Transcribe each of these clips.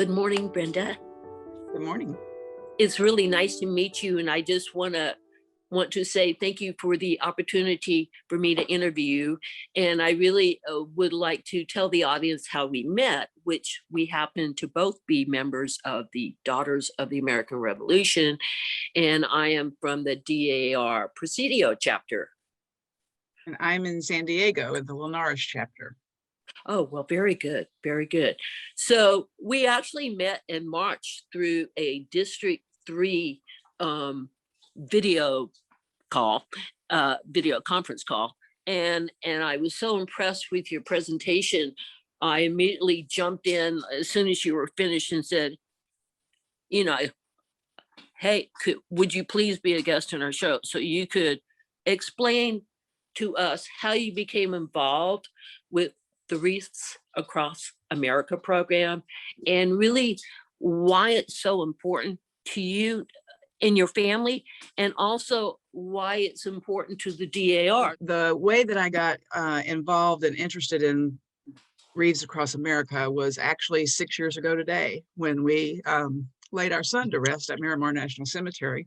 Good morning, Brenda. Good morning. It's really nice to meet you, and I just want to say thank you for the opportunity for me to interview you. And I really would like to tell the audience how we met, which we happen to both be members of the Daughters of the American Revolution, and I am from the DAR Presidio chapter. And I'm in San Diego in the Linares chapter. Oh, well, very good. Very good. So we actually met in March through a District 3 video conference call. And I was so impressed with your presentation. I immediately jumped in as soon as you were finished and said, hey, would you please be a guest on our show? So you could explain to us how you became involved with the Wreaths Across America program, and really why it's so important to you and your family, and also why it's important to the DAR. The way that I got involved and interested in Wreaths Across America was actually 6 years ago today, when we laid our son to rest at Miramar National Cemetery.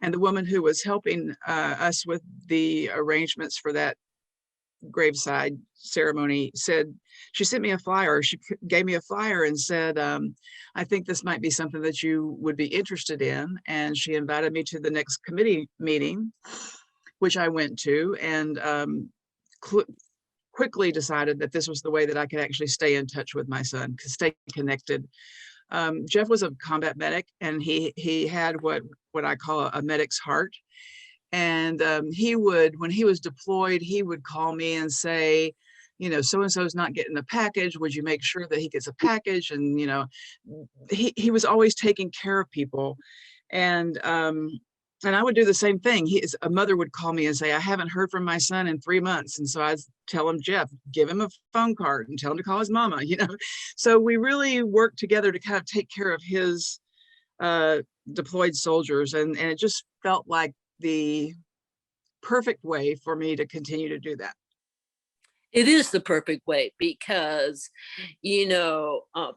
And the woman who was helping us with the arrangements for that graveside ceremony she sent me a flyer. She gave me a flyer and said, I think this might be something that you would be interested in. And she invited me to the next committee meeting, which I went to, and quickly decided that this was the way that I could actually stay in touch with my son, could stay connected. Jeff was a combat medic, and he had what I call a medic's heart. And he would, when he was deployed, he would call me and say, so-and-so's not getting the package. Would you make sure that he gets a package? And, he was always taking care of people. And I would do the same thing. A mother would call me and say, I haven't heard from my son in 3 months. And so I'd tell him, Jeff, give him a phone card and tell him to call his mama, So we really worked together to kind of take care of his deployed soldiers. And it just felt like the perfect way for me to continue to do that. It is the perfect way because,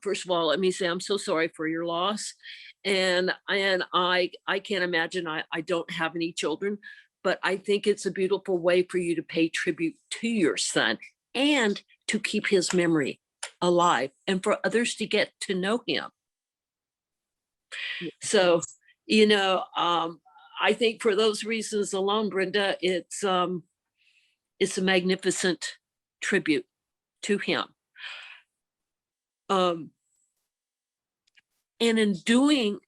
first of all, let me say I'm so sorry for your loss. And I can't imagine, I don't have any children, but I think it's a beautiful way for you to pay tribute to your son and to keep his memory alive and for others to get to know him. So, I think for those reasons alone, Brenda, it's a magnificent tribute to him. And in doing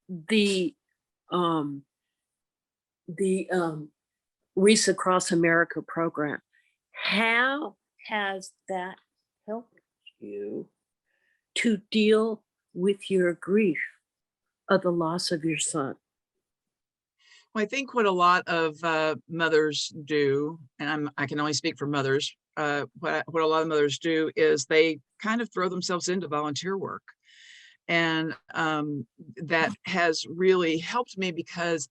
the Wreaths Across America program, how has that helped you to deal with your grief of the loss of your son? Well, I think what a lot of mothers do, and I can only speak for mothers, what a lot of mothers do is they kind of throw themselves into volunteer work. And that has really helped me because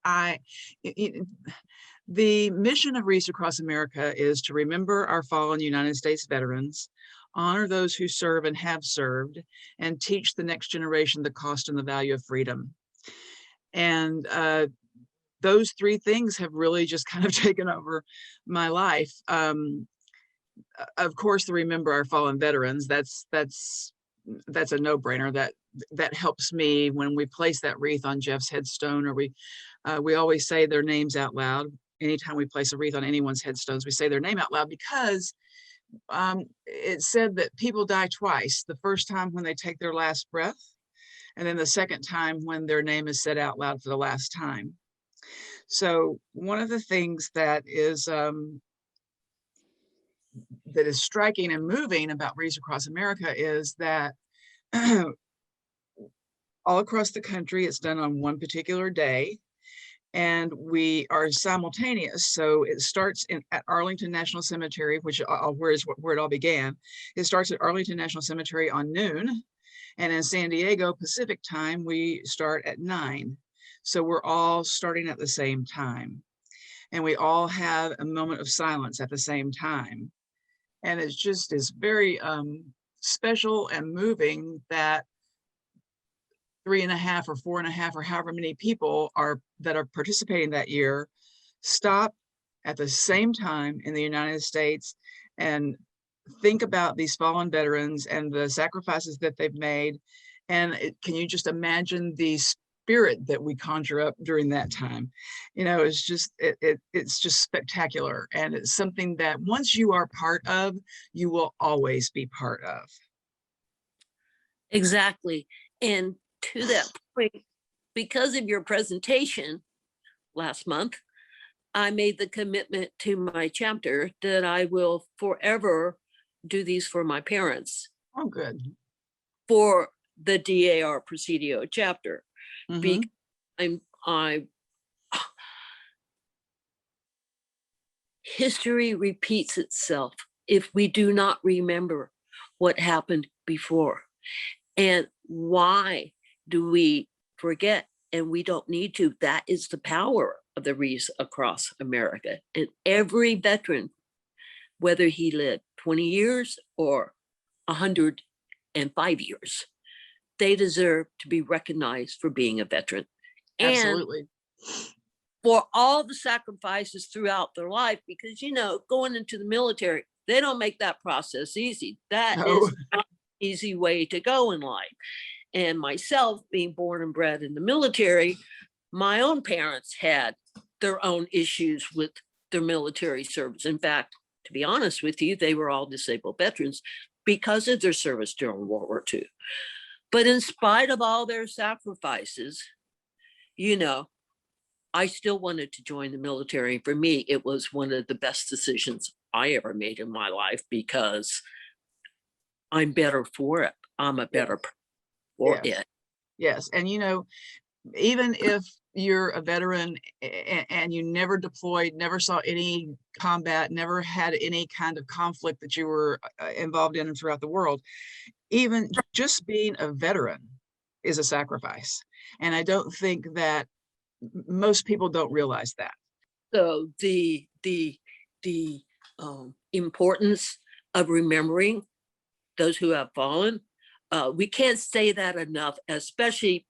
the mission of Wreaths Across America is to remember our fallen United States veterans, honor those who serve and have served, and teach the next generation the cost and the value of freedom. And those three things have really just kind of taken over my life. Of course, to remember our fallen veterans, that's a no-brainer. That helps me when we place that wreath on Jeff's headstone, or we always say their names out loud. Anytime we place a wreath on anyone's headstones, we say their name out loud because it's said that people die twice. The first time when they take their last breath, and then the second time when their name is said out loud for the last time. So one of the things that is striking and moving about Wreaths Across America is that all across the country, it's done on one particular day, and we are simultaneous. So it starts at Arlington National Cemetery, where it all began. It starts at Arlington National Cemetery on noon, and in San Diego Pacific time, we start at 9. So we're all starting at the same time, and we all have a moment of silence at the same time. And it's just is very special and moving that 3.5 or 4.5 or however many people that are participating that year stop at the same time in the United States and think about these fallen veterans and the sacrifices that they've made. And can you just imagine the spirit that we conjure up during that time? You know, it's just it's just spectacular, and it's something that once you are part of, you will always be part of. Exactly. And to that point, because of your presentation last month, I made the commitment to my chapter that I will forever do these for my parents Oh, good. for the DAR Presidio chapter. Mm-hmm. Because history repeats itself if we do not remember what happened before. And why do we forget? And we don't need to. That is the power of the Wreaths across America. And every veteran, whether he lived 20 years or 105 years, they deserve to be recognized for being a veteran. Absolutely. And for all the sacrifices throughout their life, because, you know, going into the military, they don't make that process easy. That No. is not an easy way to go in life. And myself, being born and bred in the military, my own parents had their own issues with their military service. In fact, to be honest with you, they were all disabled veterans because of their service during World War II. But in spite of all their sacrifices, you know, I still wanted to join the military. For me, it was one of the best decisions I ever made in my life because I'm better for it. I'm a better person for it. Yes. And, you know, even if you're a veteran and you never deployed, never saw any combat, never had any kind of conflict that you were involved in throughout the world, even just being a veteran is a sacrifice. And I don't think that most people don't realize that. So the importance of remembering those who have fallen, we can't say that enough, especially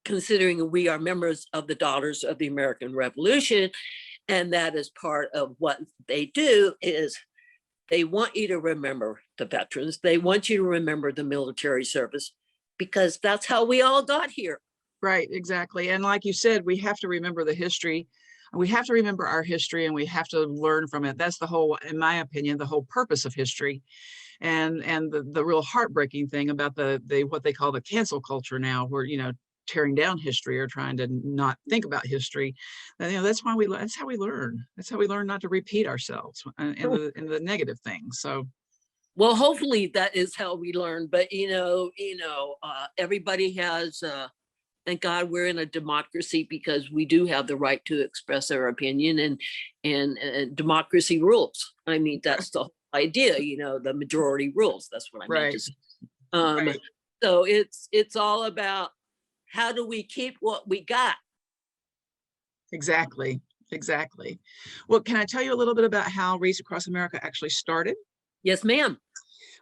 considering we are members of the Daughters of the American Revolution, and that is part of what they do is they want you to remember the veterans. They want you to remember the military service because that's how we all got here. Right, exactly. And like you said, we have to remember the history. We have to remember our history and we have to learn from it. That's the whole, in my opinion, the whole purpose of history. And the real heartbreaking thing about the what they call the cancel culture now, where, you know, tearing down history or trying to not think about history. And, you know, that's how we learn. That's how we learn not to repeat ourselves in the negative things. So well, hopefully that is how we learn. But everybody has thank God we're in a democracy because we do have the right to express our opinion and democracy rules. I mean, that's the whole idea, you know, the majority rules. That's what I meant to say. Right. So it's all about how do we keep what we got? Exactly. Well, can I tell you a little bit about how Wreaths Across America actually started? Yes, ma'am.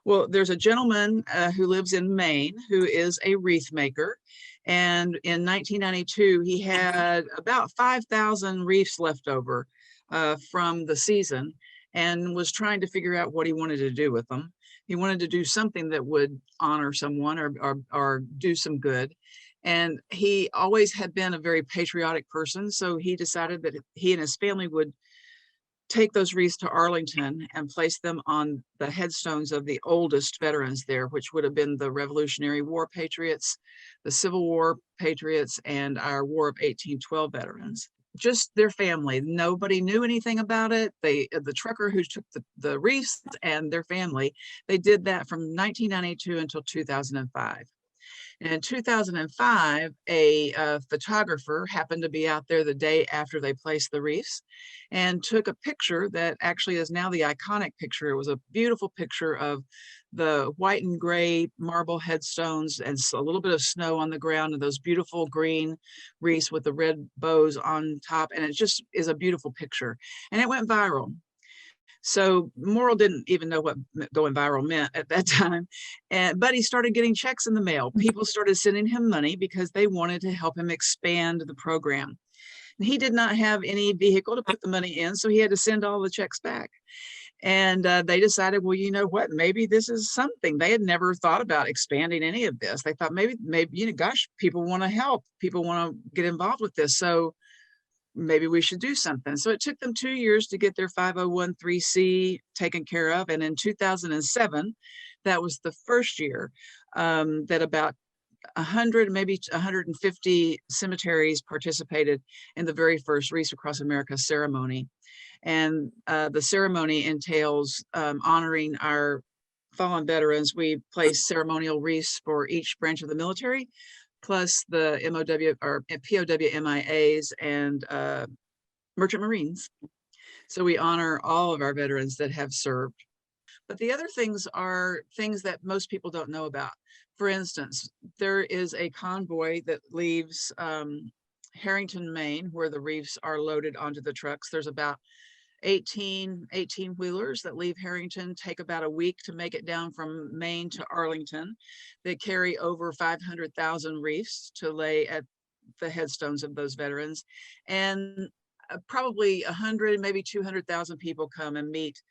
Well, there's a gentleman who lives in Maine who is a wreath maker. And in 1992, he had about 5,000 wreaths left over from the season and was trying to figure out what he wanted to do with them. He wanted to do something that would honor someone or do some good. And he always had been a very patriotic person. So he decided that he and his family would take those wreaths to Arlington and place them on the headstones of the oldest veterans there, which would have been the Revolutionary War patriots, the Civil War patriots, and our War of 1812 veterans. Just their family. Nobody knew anything about it. The trucker who took the wreaths and their family, they did that from 1992 until 2005. And in 2005, a photographer happened to be out there the day after they placed the wreaths and took a picture that actually is now the iconic picture. It was a beautiful picture of the white and gray marble headstones and a little bit of snow on the ground and those beautiful green wreaths with the red bows on top. And it just is a beautiful picture. And it went viral. So Morrill didn't even know what going viral meant at that time. But he started getting checks in the mail. People started sending him money because they wanted to help him expand the program. And he did not have any vehicle to put the money in, so he had to send all the checks back. And they decided, well, you know what, maybe this is something. They had never thought about expanding any of this. They thought maybe, gosh, people want to help. People want to get involved with this. So maybe we should do something. So it took them 2 years to get their 501(c) taken care of. And in 2007, that was the first year that about 100, maybe 150 cemeteries participated in the very first Wreaths Across America ceremony. And the ceremony entails honoring our fallen veterans. We place ceremonial wreaths for each branch of the military, plus the MOW or POW MIAs and Merchant Marines. So we honor all of our veterans that have served. But the other things are things that most people don't know about. For instance, there is a convoy that leaves Harrington, Maine, where the wreaths are loaded onto the trucks. There's about 18 wheelers that leave Harrington, take about a week to make it down from Maine to Arlington. They carry over 500,000 wreaths to lay at the headstones of those veterans. And probably 100, maybe 200,000 people come and meet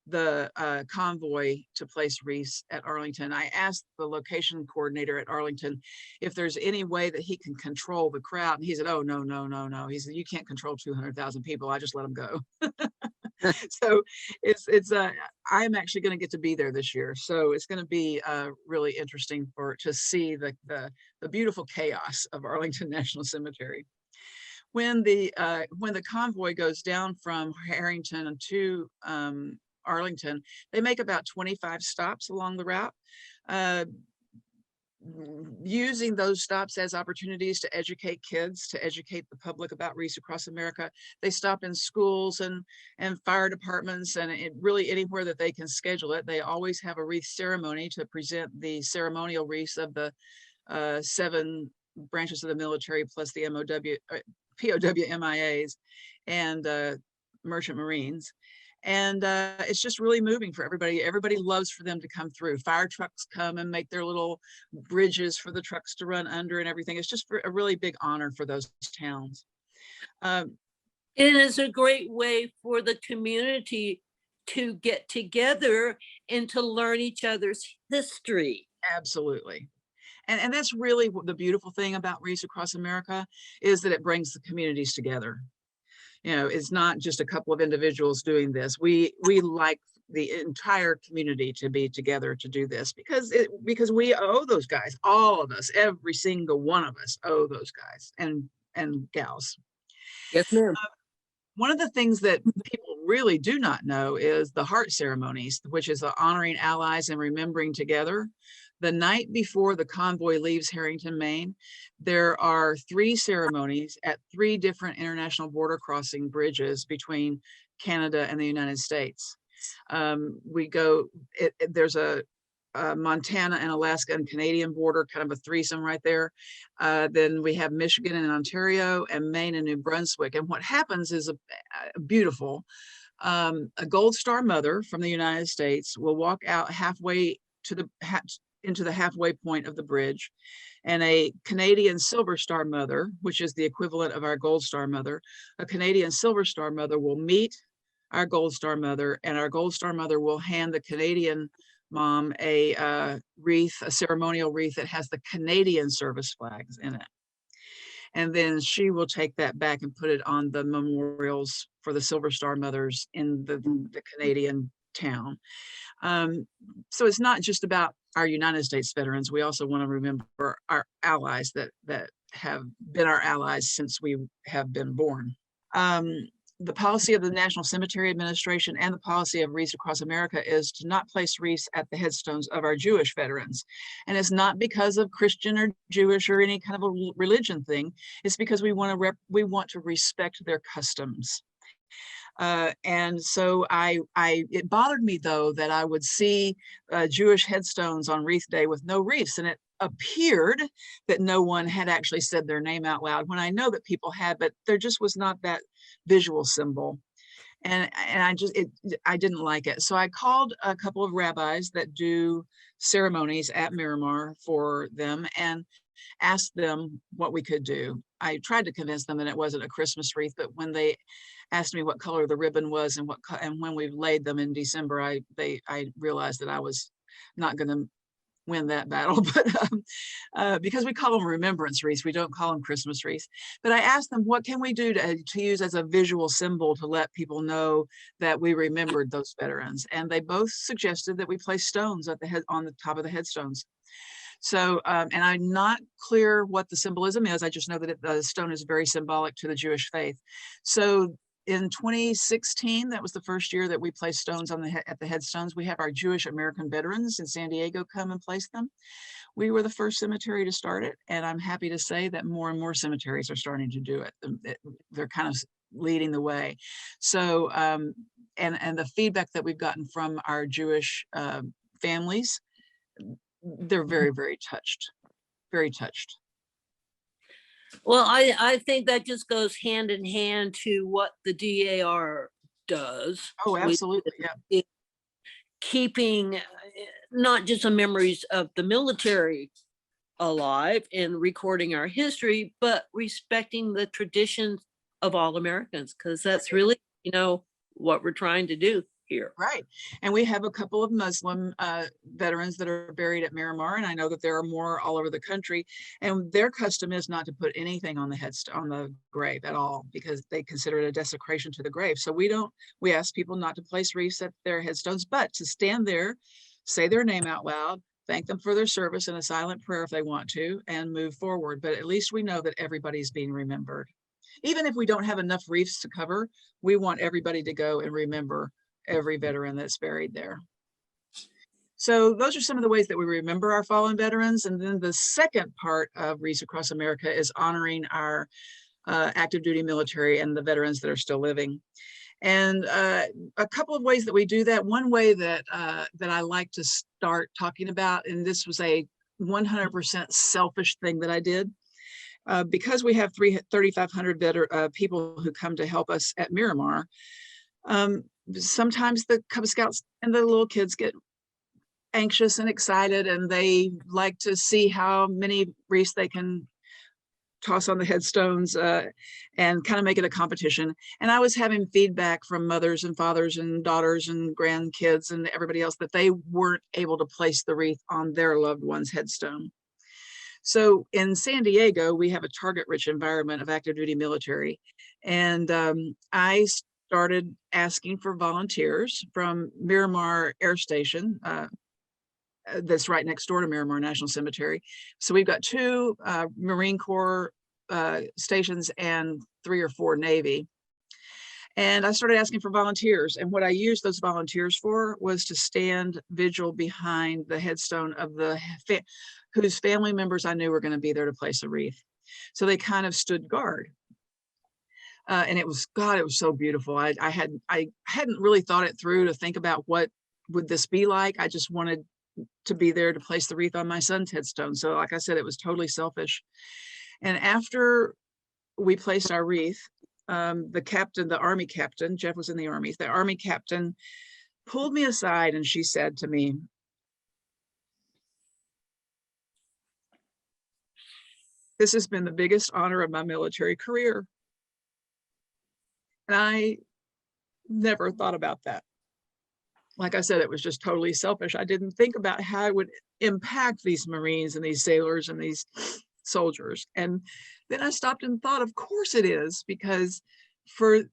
the convoy to place wreaths at Arlington. I asked the location coordinator at Arlington if there's any way that he can control the crowd. And he said, oh, no. He said, you can't control 200,000 people. I just let them go. So I'm actually going to get to be there this year. So it's going to be really interesting to see the beautiful chaos of Arlington National Cemetery. When the convoy goes down from Harrington to Arlington, they make about 25 stops along the route, using those stops as opportunities to educate kids, to educate the public about Wreaths Across America. They stop in schools and fire departments, and really anywhere that they can schedule it. They always have a wreath ceremony to present the ceremonial wreaths of the 7 branches of the military, plus the POW MIAs and Merchant Marines. And it's just really moving for everybody. Everybody loves for them to come through. Fire trucks come and make their little bridges for the trucks to run under and everything. It's just a really big honor for those towns. It is a great way for the community to get together and to learn each other's history. Absolutely. And that's really the beautiful thing about Wreaths Across America, is that it brings the communities together. You know, it's not just a couple of individuals doing this. We like the entire community to be together to do this, because we owe those guys, all of us, every single one of us owe those guys and gals. Yes, ma'am. One of the things that people really do not know is the heart ceremonies, which is the honoring allies and remembering together. The night before the convoy leaves Harrington, Maine, there are 3 ceremonies at 3 different international border crossing bridges between Canada and the United States. There's a Montana and Alaska and Canadian border, kind of a threesome right there. Then we have Michigan and Ontario, and Maine and New Brunswick. And what happens is a beautiful, a Gold Star mother from the United States will walk out halfway into the halfway point of the bridge, and a Canadian Silver Star mother, which is the equivalent of our Gold Star mother, a Canadian Silver Star mother will meet our Gold Star mother, and our Gold Star mother will hand the Canadian mom a wreath, a ceremonial wreath that has the Canadian service flags in it. And then she will take that back and put it on the memorials for the Silver Star mothers in the Canadian town. So it's not just about our United States veterans. We also want to remember our allies that have been our allies since we have been born. The policy of the National Cemetery Administration and the policy of Wreaths Across America is to not place wreaths at the headstones of our Jewish veterans. And it's not because of Christian or Jewish or any kind of a religion thing. It's because we want to respect their customs. And so it bothered me, though, that I would see Jewish headstones on Wreath Day with no wreaths, and it appeared that no one had actually said their name out loud, when I know that people had, but there just was not that visual symbol. And I didn't like it. So I called a couple of rabbis that do ceremonies at Miramar for them and asked them what we could do. I tried to convince them that it wasn't a Christmas wreath, but when they asked me what color the ribbon was and when we laid them in December, I realized that I was not going to win that battle, but because we call them remembrance wreaths, we don't call them Christmas wreaths. But I asked them, what can we do to use as a visual symbol to let people know that we remembered those veterans? And they both suggested that we place stones at the head on the top of the headstones. So, and I'm not clear what the symbolism is. I just know that the stone is very symbolic to the Jewish faith. So in 2016, that was the first year that we placed stones on at the headstones. We have our Jewish American veterans in San Diego come and place them. We were the first cemetery to start it, and I'm happy to say that more and more cemeteries are starting to do it. They're kind of leading the way. So, and the feedback that we've gotten from our Jewish families, they're very, very touched, very touched. Well, I think that just goes hand in hand to what the DAR does. Oh, absolutely, yeah. Keeping not just the memories of the military alive and recording our history, but respecting the traditions of all Americans, because that's really, what we're trying to do here. Right. And we have a couple of Muslim veterans that are buried at Miramar, and I know that there are more all over the country. And their custom is not to put anything on the grave at all, because they consider it a desecration to the grave. So we ask people not to place wreaths at their headstones, but to stand there, say their name out loud, thank them for their service in a silent prayer if they want to, and move forward. But at least we know that everybody's being remembered. Even if we don't have enough wreaths to cover, we want everybody to go and remember every veteran that's buried there. So those are some of the ways that we remember our fallen veterans. And then the second part of Wreaths Across America is honoring our active duty military and the veterans that are still living. And a couple of ways that we do that. One way that I like to start talking about, and this was a 100% selfish thing that I did, because we have 3,500 people who come to help us at Miramar. Sometimes the Cub Scouts and the little kids get anxious and excited, and they like to see how many wreaths they can toss on the headstones and kind of make it a competition. And I was having feedback from mothers and fathers and daughters and grandkids and everybody else that they weren't able to place the wreath on their loved one's headstone. So in San Diego, we have a target-rich environment of active duty military. And I started asking for volunteers from Miramar Air Station, that's right next door to Miramar National Cemetery. So we've got 2 Marine Corps stations and 3 or 4 Navy. And I started asking for volunteers. And what I used those volunteers for was to stand vigil behind the headstone of whose family members I knew were going to be there to place a wreath. So they kind of stood guard. And it was so beautiful. I hadn't really thought it through to think about what would this be like. I just wanted to be there to place the wreath on my son's headstone. So like I said, it was totally selfish. And after we placed our wreath, the Army captain, Jeff was in the Army, the Army captain pulled me aside and she said to me, "This has been the biggest honor of my military career." And I never thought about that. Like I said, it was just totally selfish. I didn't think about how it would impact these Marines and these sailors and these soldiers. And then I stopped and thought, of course it is, because for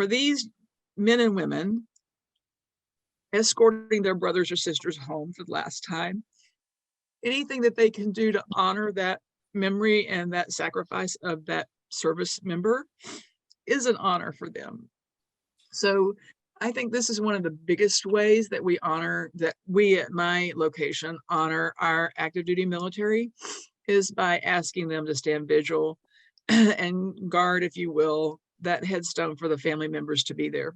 these men and women escorting their brothers or sisters home for the last time, anything that they can do to honor that memory and that sacrifice of that service member is an honor for them. So I think this is one of the biggest ways that we at my location honor our active duty military, is by asking them to stand vigil and guard, if you will, that headstone for the family members to be there.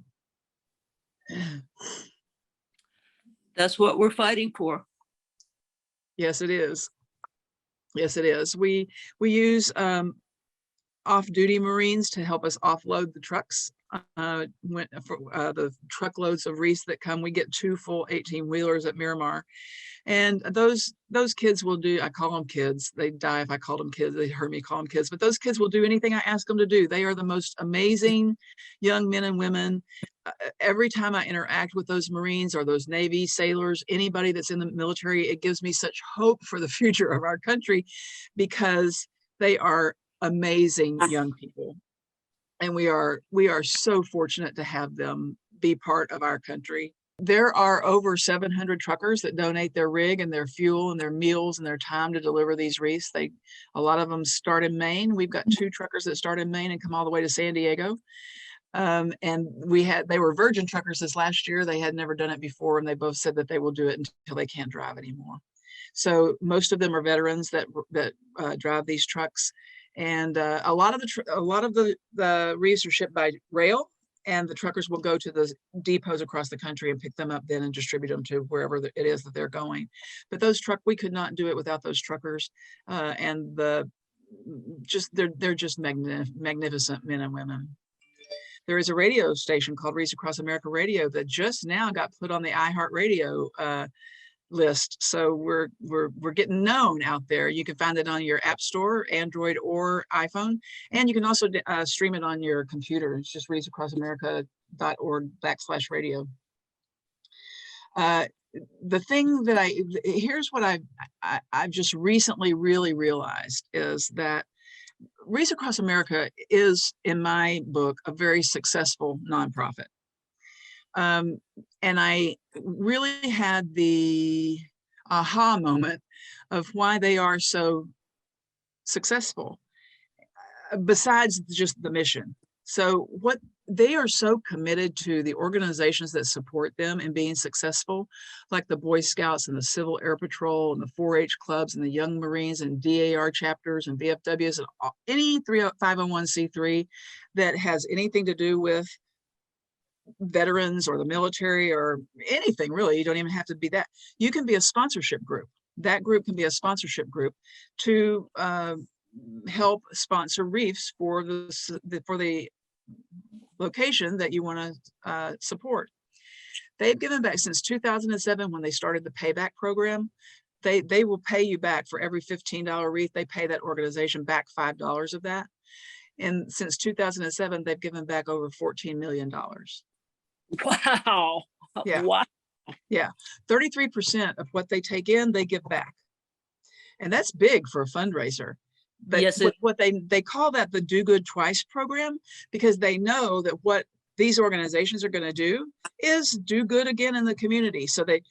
That's what we're fighting for. Yes, it is. Yes, it is. We use off-duty Marines to help us offload the trucks went for the truckloads of wreaths that come. We get 2 full 18-wheelers at Miramar. And those kids will do, I call them kids. They die if I call them kids. They heard me call them kids, but those kids will do anything I ask them to do. They are the most amazing young men and women. Every time I interact with those Marines or those Navy sailors, anybody that's in the military, it gives me such hope for the future of our country, because they are amazing young people. And we are so fortunate to have them be part of our country. There are over 700 truckers that donate their rig and their fuel and their meals and their time to deliver these wreaths. A lot of them start in Maine. We've got 2 truckers that start in Maine and come all the way to San Diego. And they were Virgin truckers this last year. They had never done it before, and they both said that they will do it until they can't drive anymore. So most of them are veterans that drive these trucks. And a lot of the wreaths are shipped by rail, and the truckers will go to the depots across the country and pick them up then and distribute them to wherever it is that they're going. But we could not do it without those truckers, and they're just magnificent men and women. There is a radio station called Wreaths Across America Radio that just now got put on the iHeartRadio list. So we're getting known out there. You can find it on your app store, Android or iPhone, and you can also stream it on your computer. It's just wreathsacrossamerica.org/radio. The thing that here's what I've just recently really realized is that Wreaths Across America is, in my book, a very successful nonprofit. And I really had the aha moment of why they are so successful, besides just the mission. So what they are so committed to the organizations that support them in being successful, like the Boy Scouts and the Civil Air Patrol and the 4-H clubs and the Young Marines and DAR chapters and VFWs and any 501c3 that has anything to do with veterans or the military or anything really. You don't even have to be that. You can be a sponsorship group. That group can be a sponsorship group to help sponsor wreaths for the location that you want to support. They've given back since 2007 when they started the payback program. They will pay you back for every $15 wreath. They pay that organization back $5 of that. And since 2007, they've given back over $14 million. Wow. Yeah. Wow. Yeah. 33% of what they take in, they give back. And that's big for a fundraiser. But yes, what they call that the Do Good Twice program, because they know that what these organizations are going to do is do good again in the community. So they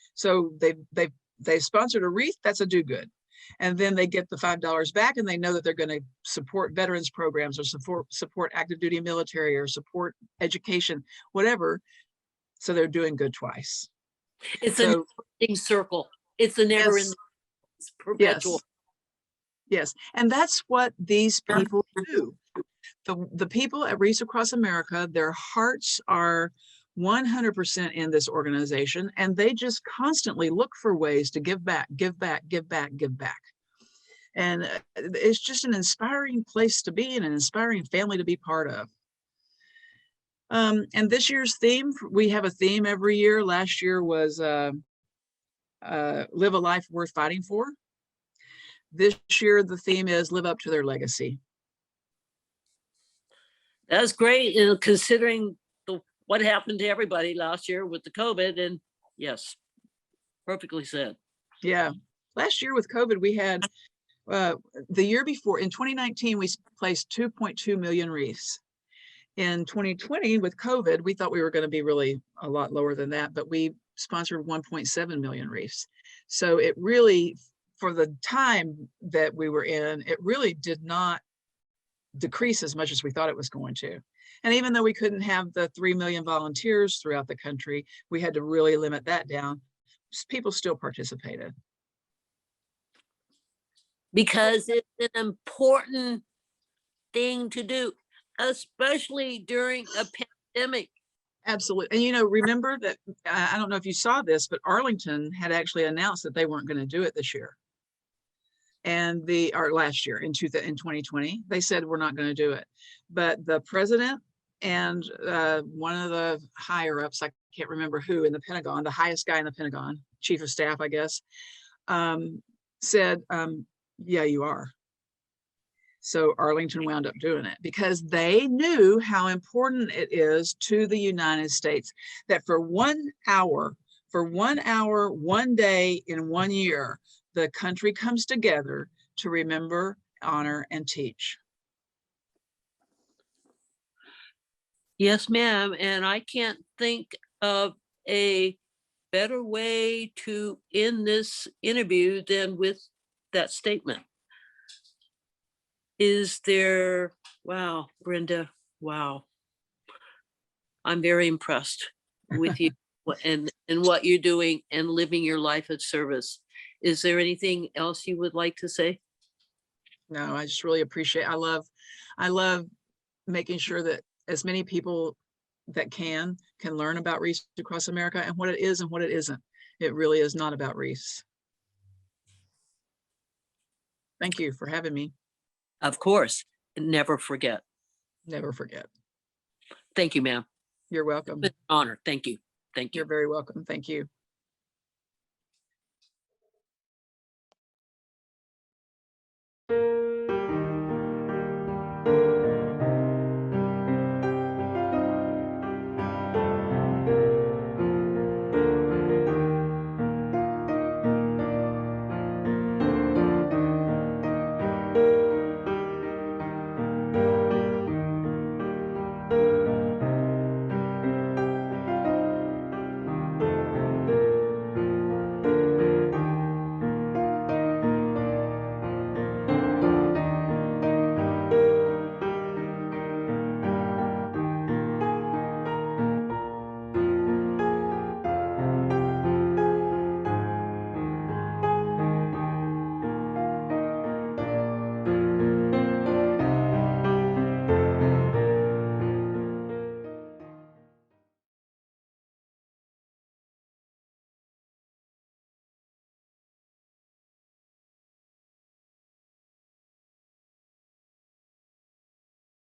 sponsored a wreath, that's a do good. And then they get the $5 back, and they know that they're going to support veterans programs or support active duty military or support education, whatever. So they're doing good twice. It's a never-ending circle. It's a never-ending, it's perpetual. Yes. And that's what these people do. The people at Wreaths Across America, their hearts are 100% in this organization, and they just constantly look for ways to give back, give back, give back, give back. And it's just an inspiring place to be and an inspiring family to be part of. And this year's theme, we have a theme every year. Last year was Live a Life Worth Fighting For. This year, the theme is Live Up to Their Legacy. That's great, considering what happened to everybody last year with the COVID. And yes, perfectly said. Yeah. Last year with COVID, we had, the year before, in 2019, we placed 2.2 million wreaths. In 2020, with COVID, we thought we were going to be really a lot lower than that, but we sponsored 1.7 million wreaths. So it really, for the time that we were in, it really did not decrease as much as we thought it was going to. And even though we couldn't have the 3 million volunteers throughout the country, we had to really limit that down. People still participated. Because it's an important thing to do, especially during a pandemic. Absolutely. And remember that, I don't know if you saw this, but Arlington had actually announced that they weren't going to do it this year. And last year in 2020, they said we're not going to do it. But the president And one of the higher ups, I can't remember who in the Pentagon, the highest guy in the Pentagon, chief of staff, I guess, said, yeah, you are. So Arlington wound up doing it because they knew how important it is to the United States that for 1 hour, 1 day in 1 year, the country comes together to remember, honor, and teach. Yes, ma'am. And I can't think of a better way to end this interview than with that statement. Is there, wow, Brenda, wow. I'm very impressed with you and what you're doing and living your life of service. Is there anything else you would like to say? No, I just really appreciate, I love making sure that as many people that can learn about Wreaths across America and what it is and what it isn't. It really is not about Wreaths. Thank you for having me. Of course, never forget. Never forget. Thank you, ma'am. You're welcome. It's an honor. Thank you. Thank you. You're very welcome. Thank you.